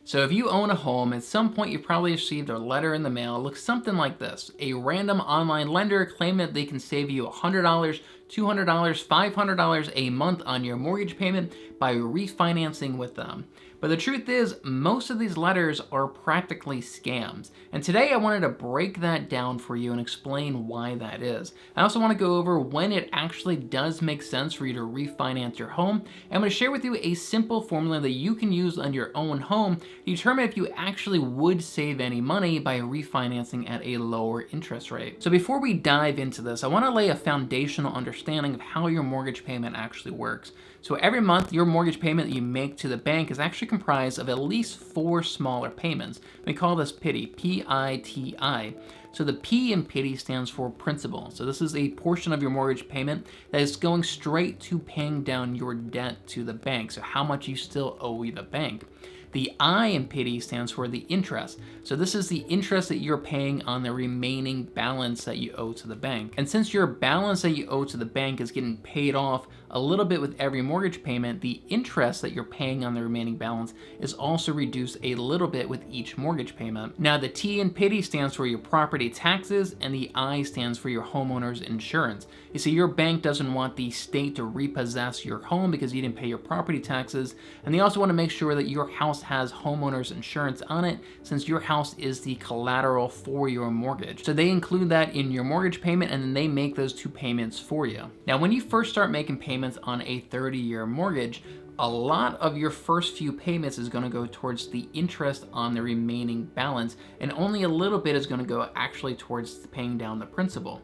So if you own a home, at some point you probably received a letter in the mail. It looks something like this. A random online lender claiming that they can save you $100, $200, $500 a month on your mortgage payment by refinancing with them. But the truth is, most of these letters are practically scams. And today I wanted to break that down for you and explain why that is. I also want to go over when it actually does make sense for you to refinance your home. I'm going to share with you a simple formula that you can use on your own home to determine if you actually would save any money by refinancing at a lower interest rate. So before we dive into this, I want to lay a foundational understanding of how your mortgage payment actually works. So every month, your mortgage payment that you make to the bank is actually comprised of at least 4 smaller payments. We call this PITI, P-I-T-I. So the P in PITI stands for principal. So this is a portion of your mortgage payment that is going straight to paying down your debt to the bank. So how much you still owe the bank. The I in PITI stands for the interest. So this is the interest that you're paying on the remaining balance that you owe to the bank. And since your balance that you owe to the bank is getting paid off a little bit with every mortgage payment, the interest that you're paying on the remaining balance is also reduced a little bit with each mortgage payment. Now the T in PITI stands for your property taxes, and the I stands for your homeowner's insurance. You see, your bank doesn't want the state to repossess your home because you didn't pay your property taxes, and they also want to make sure that your house has homeowner's insurance on it, since your house is the collateral for your mortgage. So they include that in your mortgage payment, and then they make those 2 payments for you. Now when you first start making payments on a 30-year mortgage, a lot of your first few payments is going to go towards the interest on the remaining balance, and only a little bit is going to go actually towards paying down the principal.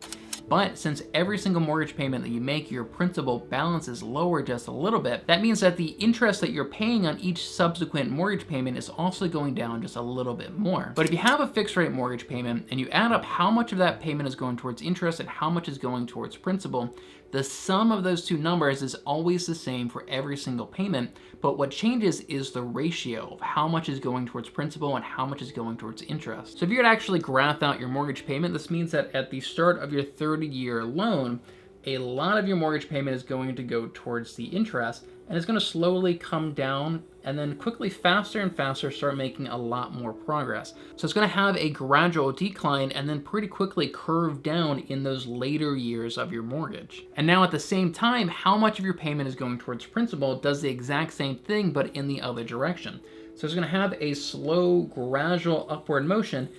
But since every single mortgage payment that you make, your principal balance is lower just a little bit, that means that the interest that you're paying on each subsequent mortgage payment is also going down just a little bit more. But if you have a fixed rate mortgage payment and you add up how much of that payment is going towards interest and how much is going towards principal, the sum of those 2 numbers is always the same for every single payment, but what changes is the ratio of how much is going towards principal and how much is going towards interest. So if you were to actually graph out your mortgage payment, this means that at the start of your 30-year loan, a lot of your mortgage payment is going to go towards the interest, and it's going to slowly come down and then quickly, faster and faster, start making a lot more progress. So it's going to have a gradual decline and then pretty quickly curve down in those later years of your mortgage. And now at the same time, how much of your payment is going towards principal does the exact same thing, but in the other direction. So it's going to have a slow, gradual upward motion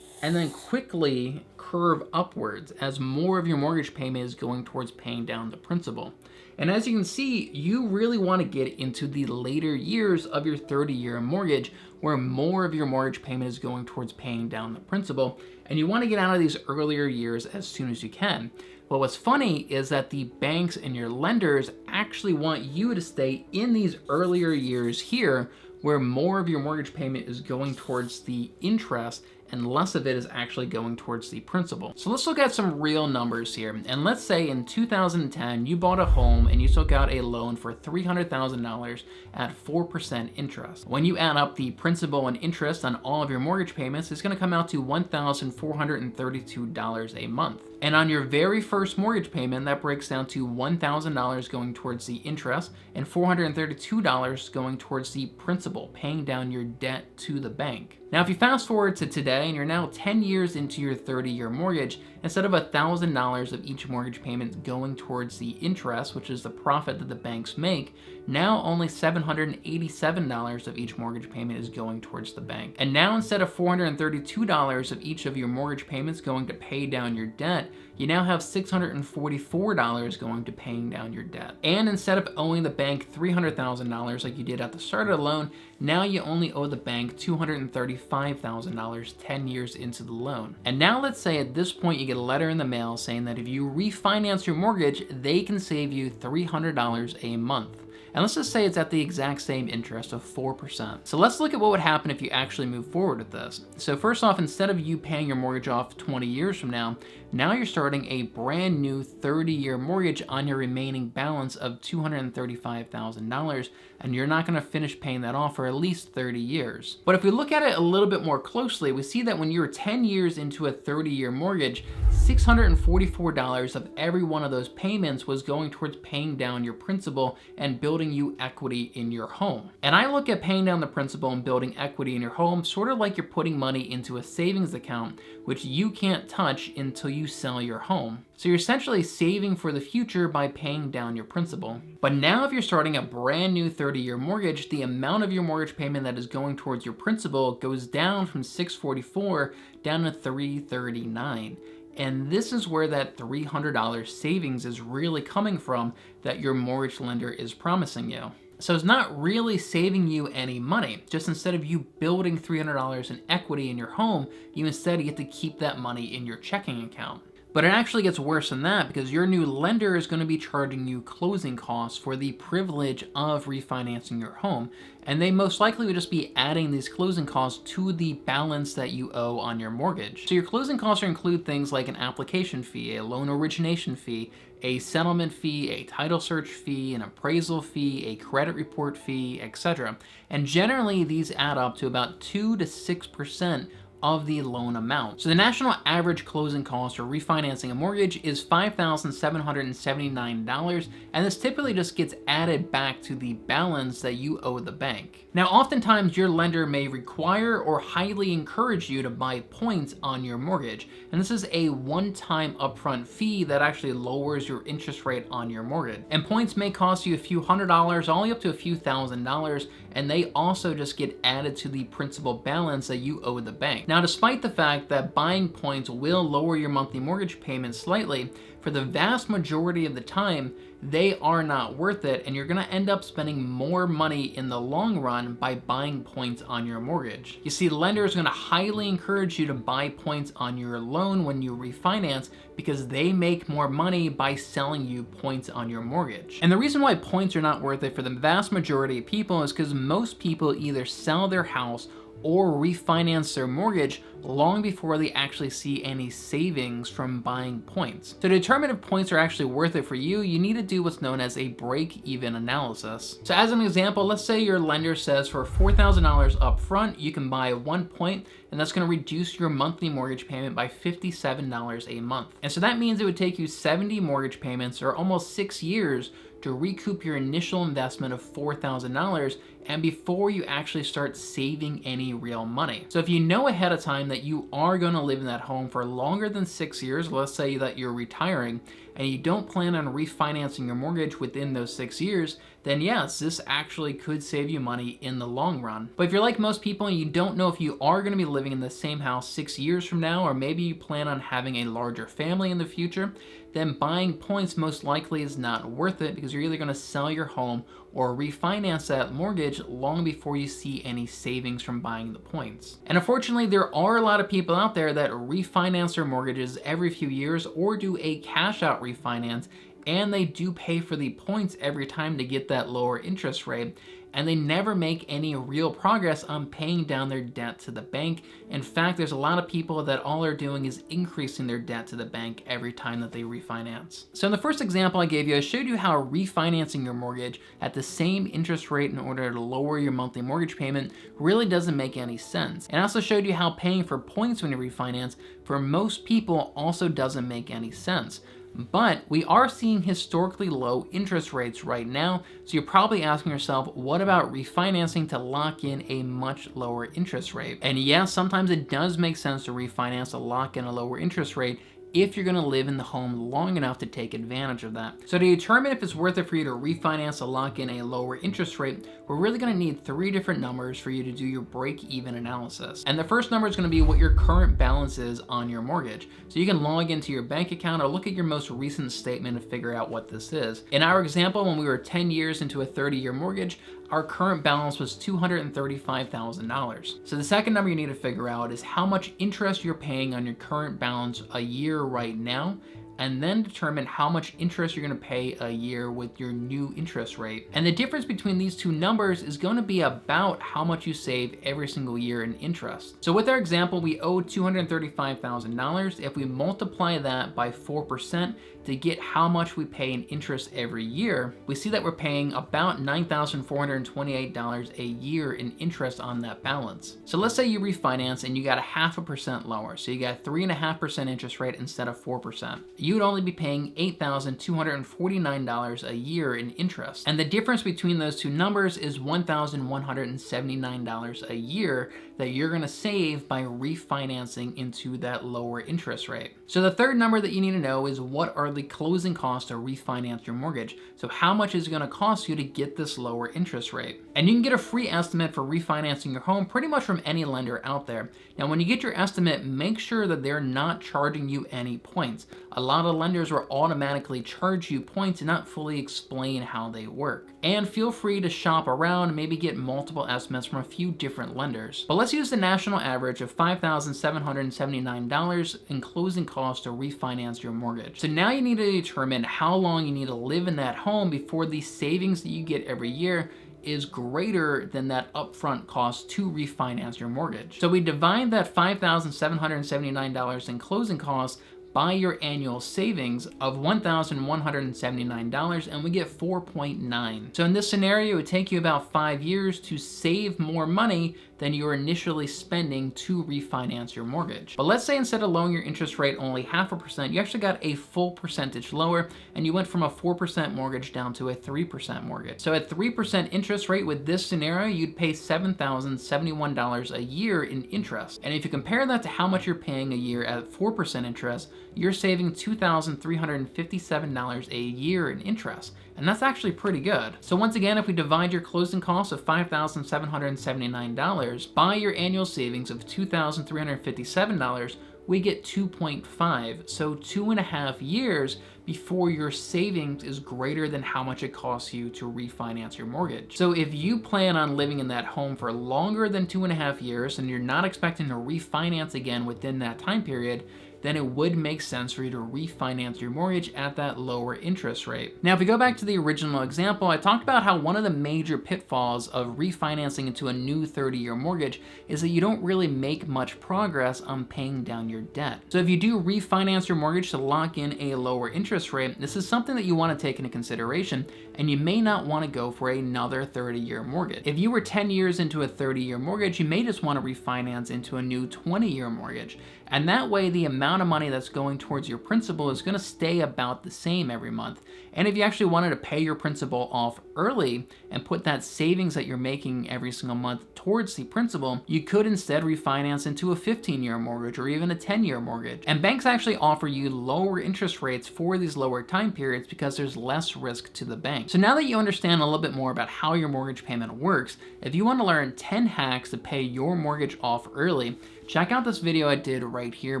and then quickly curve upwards as more of your mortgage payment is going towards paying down the principal. And as you can see, you really want to get into the later years of your 30-year mortgage where more of your mortgage payment is going towards paying down the principal, and you want to get out of these earlier years as soon as you can. But what's funny is that the banks and your lenders actually want you to stay in these earlier years here where more of your mortgage payment is going towards the interest and less of it is actually going towards the principal. So let's look at some real numbers here. And let's say in 2010, you bought a home and you took out a loan for $300,000 at 4% interest. When you add up the principal and interest on all of your mortgage payments, it's gonna come out to $1,432 a month. And on your very first mortgage payment, that breaks down to $1,000 going towards the interest and $432 going towards the principal, paying down your debt to the bank. Now, if you fast forward to today and you're now 10 years into your 30-year mortgage, instead of $1,000 of each mortgage payment going towards the interest, which is the profit that the banks make, now only $787 of each mortgage payment is going towards the bank. And now instead of $432 of each of your mortgage payments going to pay down your debt, you now have $644 going to paying down your debt. And instead of owing the bank $300,000 like you did at the start of the loan, now you only owe the bank $235,000 10 years into the loan. And now let's say at this point you get a letter in the mail saying that if you refinance your mortgage, they can save you $300 a month. And let's just say it's at the exact same interest of 4%. So let's look at what would happen if you actually move forward with this. So first off, instead of you paying your mortgage off 20 years from now you're starting a brand new 30-year mortgage on your remaining balance of $235,000, and you're not gonna finish paying that off for at least 30 years. But if we look at it a little bit more closely, we see that when you're 10 years into a 30-year mortgage, $644 of every one of those payments was going towards paying down your principal and building you equity in your home. And I look at paying down the principal and building equity in your home sort of like you're putting money into a savings account, which you can't touch until you sell your home. So you're essentially saving for the future by paying down your principal. But now if you're starting a brand new 30-year mortgage, the amount of your mortgage payment that is going towards your principal goes down from $644 down to $339. And this is where that $300 savings is really coming from that your mortgage lender is promising you. So it's not really saving you any money. Just instead of you building $300 in equity in your home, you instead get to keep that money in your checking account. But it actually gets worse than that because your new lender is going to be charging you closing costs for the privilege of refinancing your home. And they most likely would just be adding these closing costs to the balance that you owe on your mortgage. So your closing costs include things like an application fee, a loan origination fee, a settlement fee, a title search fee, an appraisal fee, a credit report fee, etc. And generally these add up to about 2 to 6% of the loan amount. So the national average closing cost for refinancing a mortgage is $5,779, and this typically just gets added back to the balance that you owe the bank. Now, oftentimes your lender may require or highly encourage you to buy points on your mortgage, and this is a one-time upfront fee that actually lowers your interest rate on your mortgage. And points may cost you a few $100s, all the way up to a few $1,000s, and they also just get added to the principal balance that you owe the bank. Now, despite the fact that buying points will lower your monthly mortgage payment slightly, for the vast majority of the time, they are not worth it, and you're gonna end up spending more money in the long run by buying points on your mortgage. You see, the lender is gonna highly encourage you to buy points on your loan when you refinance because they make more money by selling you points on your mortgage. And the reason why points are not worth it for the vast majority of people is because most people either sell their house or refinance their mortgage long before they actually see any savings from buying points. To determine if points are actually worth it for you, you need to do what's known as a break-even analysis. So as an example, let's say your lender says for $4,000 up front, you can buy 1 point, and that's gonna reduce your monthly mortgage payment by $57 a month. And so that means it would take you 70 mortgage payments or almost 6 years to recoup your initial investment of $4,000 and before you actually start saving any real money. So if you know ahead of time that you are gonna live in that home for longer than 6 years, let's say that you're retiring, and you don't plan on refinancing your mortgage within those 6 years, then yes, this actually could save you money in the long run. But if you're like most people and you don't know if you are gonna be living in the same house 6 years from now, or maybe you plan on having a larger family in the future, then buying points most likely is not worth it because you're either gonna sell your home or refinance that mortgage long before you see any savings from buying the points. And unfortunately, there are a lot of people out there that refinance their mortgages every few years or do a cash out refinance, and they do pay for the points every time to get that lower interest rate, and they never make any real progress on paying down their debt to the bank. In fact, there's a lot of people that all they're doing is increasing their debt to the bank every time that they refinance. So in the first example I gave you, I showed you how refinancing your mortgage at the same interest rate in order to lower your monthly mortgage payment really doesn't make any sense. And I also showed you how paying for points when you refinance for most people also doesn't make any sense. But we are seeing historically low interest rates right now, so you're probably asking yourself, what about refinancing to lock in a much lower interest rate? And yes, sometimes it does make sense to refinance to lock in a lower interest rate if you're gonna live in the home long enough to take advantage of that. So to determine if it's worth it for you to refinance to lock in a lower interest rate, we're really gonna need 3 different numbers for you to do your break-even analysis. And the first number is gonna be what your current balance is on your mortgage. So you can log into your bank account or look at your most recent statement and figure out what this is. In our example, when we were 10 years into a 30-year mortgage, our current balance was $235,000. So the second number you need to figure out is how much interest you're paying on your current balance a year right now, and then determine how much interest you're gonna pay a year with your new interest rate. And the difference between these two numbers is gonna be about how much you save every single year in interest. So with our example, we owe $235,000. If we multiply that by 4% to get how much we pay in interest every year, we see that we're paying about $9,428 a year in interest on that balance. So let's say you refinance and you got a 0.5% lower. So you got 3.5% interest rate instead of 4%. You would only be paying $8,249 a year in interest. And the difference between those two numbers is $1,179 a year that you're gonna save by refinancing into that lower interest rate. So the third number that you need to know is what are the closing costs to refinance your mortgage. So how much is it gonna cost you to get this lower interest rate? And you can get a free estimate for refinancing your home pretty much from any lender out there. Now, when you get your estimate, make sure that they're not charging you any points. A lot of lenders will automatically charge you points and not fully explain how they work. And feel free to shop around and maybe get multiple estimates from a few different lenders. But let's use the national average of $5,779 in closing costs to refinance your mortgage. So now you need to determine how long you need to live in that home before the savings that you get every year is greater than that upfront cost to refinance your mortgage. So we divide that $5,779 in closing costs by your annual savings of $1,179 and we get 4.9. So in this scenario, it would take you about 5 years to save more money than you were initially spending to refinance your mortgage. But let's say instead of lowering your interest rate only 0.5%, you actually got a full percentage lower and you went from a 4% mortgage down to a 3% mortgage. So at 3% interest rate with this scenario, you'd pay $7,071 a year in interest. And if you compare that to how much you're paying a year at 4% interest, you're saving $2,357 a year in interest. And that's actually pretty good. So once again, if we divide your closing costs of $5,779 by your annual savings of $2,357, we get 2.5. So 2.5 years before your savings is greater than how much it costs you to refinance your mortgage. So if you plan on living in that home for longer than 2.5 years and you're not expecting to refinance again within that time period, then it would make sense for you to refinance your mortgage at that lower interest rate. Now, if we go back to the original example, I talked about how one of the major pitfalls of refinancing into a new 30-year mortgage is that you don't really make much progress on paying down your debt. So if you do refinance your mortgage to lock in a lower interest rate, this is something that you want to take into consideration, and you may not want to go for another 30-year mortgage. If you were 10 years into a 30-year mortgage, you may just want to refinance into a new 20-year mortgage. And that way, the amount of money that's going towards your principal is going to stay about the same every month. And if you actually wanted to pay your principal off early and put that savings that you're making every single month towards the principal, you could instead refinance into a 15-year mortgage or even a 10-year mortgage. And banks actually offer you lower interest rates for these lower time periods because there's less risk to the bank. So now that you understand a little bit more about how your mortgage payment works, if you want to learn 10 hacks to pay your mortgage off early, check out this video I did right here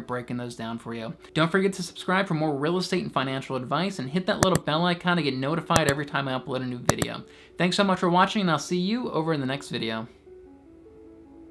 breaking those down for you. Don't forget to subscribe for more real estate and financial advice and hit that little bell icon to get notified every time I upload a new video. Thanks so much for watching and I'll see you over in the next video.